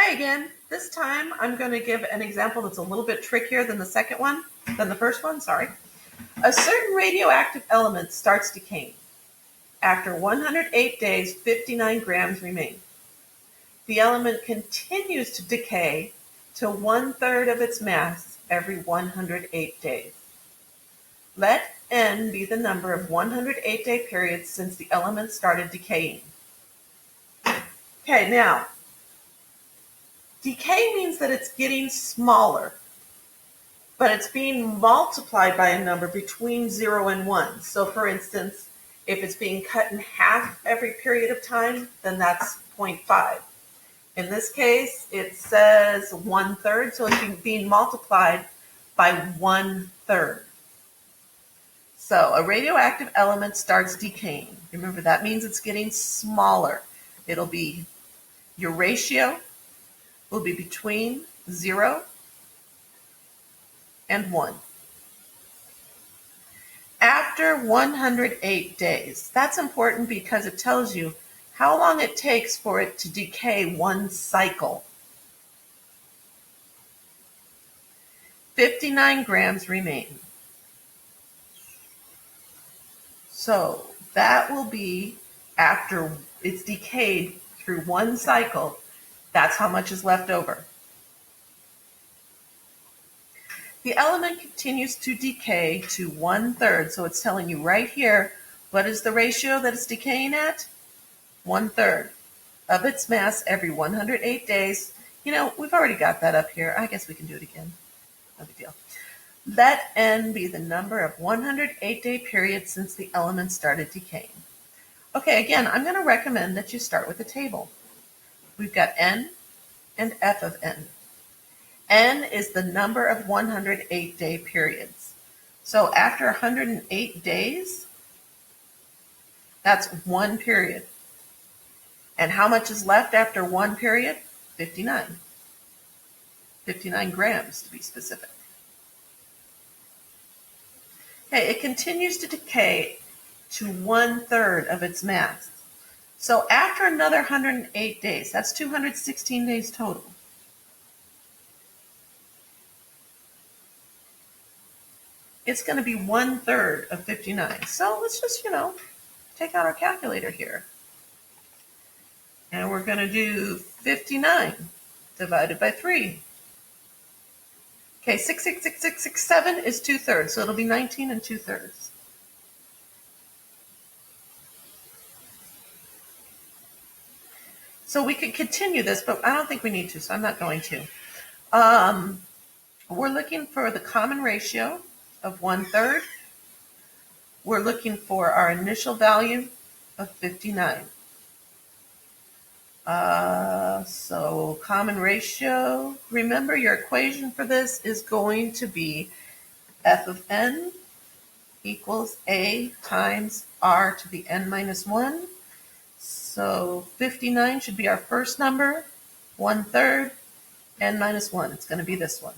Hi again. This time I'm going to give an example that's a little bit trickier than the first one, sorry. A certain radioactive element starts decaying. After 108 days, 59 grams remain. The element continues to decay to 1/3 of its mass every 108 days. Let n be the number of 108-day periods since the element started decaying. Okay, now, decay means that it's getting smaller, but it's being multiplied by a number between 0 and 1. So for instance, if it's being cut in half every period of time, then that's 0.5. In this case, it says 1/3, so it's being multiplied by 1/3. So a radioactive element starts decaying. Remember, that means it's getting smaller. It'll be, your ratio will be between 0 and 1. After 108 days, that's important because it tells you how long it takes for it to decay one cycle. 59 grams remain. So that will be after it's decayed through one cycle, that's how much is left over. The element continues to decay to 1/3, so it's telling you right here, what is the ratio that it's decaying at? 1/3 of its mass every 108 days. You know, we've already got that up here. I guess we can do it again. No big deal. Let n be the number of 108-day periods since the element started decaying. Okay, again, I'm going to recommend that you start with a table. We've got n and f of n. N is the number of 108-day periods. So after 108 days, that's one period. And how much is left after one period? 59. 59 grams to be specific. Okay, it continues to decay to 1/3 of its mass. So after another 108 days, that's 216 days total. It's going to be 1/3 of 59. So let's just, take out our calculator here. And we're going to do 59 divided by 3. Okay, 66667 is 2/3, so it'll be 19 and 2/3. So we could continue this, but I don't think we need to, so I'm not going to. We're looking for the common ratio of 1/3. We're looking for our initial value of 59. So common ratio, remember your equation for this is going to be f of n equals a times r to the n minus 1. So 59 should be our first number, 1/3, n minus 1. It's going to be this one.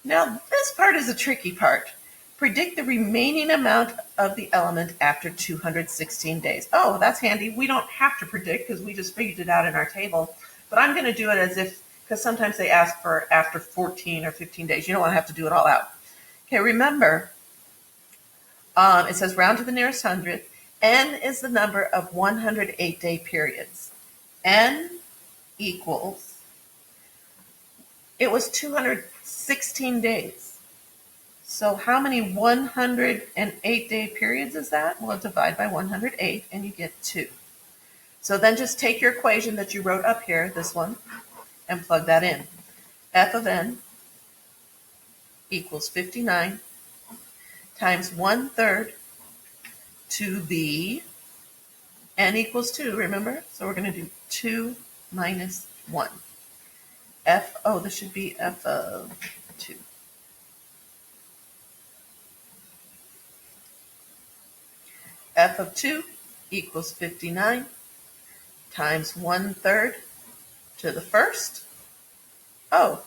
Now this part is a tricky part. Predict the remaining amount of the element after 216 days. Oh, that's handy. We don't have to predict because we just figured it out in our table. But I'm going to do it as if, because sometimes they ask for after 14 or 15 days. You don't want to have to do it all out. Okay, remember, it says round to the nearest hundredth. N is the number of 108-day periods. N equals, it was 216 days. So how many 108-day periods is that? Well, divide by 108 and you get 2. So then just take your equation that you wrote up here, this one, and plug that in. F of n equals 59 times 1/3 to the n equals 2, remember? So we're going to do 2 minus 1. This should be f of 2. F of 2 equals 59 times 1/3 to the first. Oh,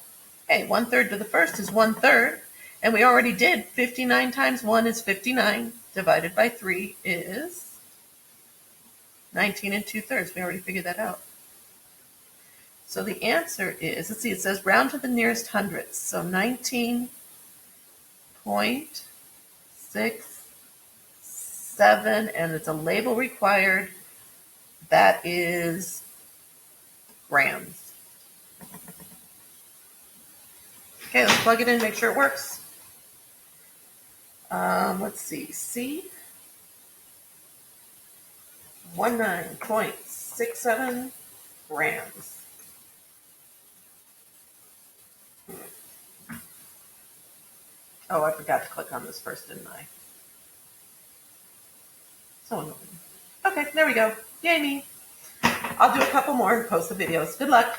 hey, 1/3 to the first is 1/3. And we already did 59 times 1 is 59. Divided by 3 is 19 and 2/3. We already figured that out. So the answer is, let's see, it says round to the nearest hundredths. So 19.67, and it's a label required. That is grams. Okay, let's plug it in, make sure it works. Let's see, C, 19.67 grams. Oh, I forgot to click on this first, didn't I? So annoying. Okay, there we go. Yay me. I'll do a couple more and post the videos. Good luck.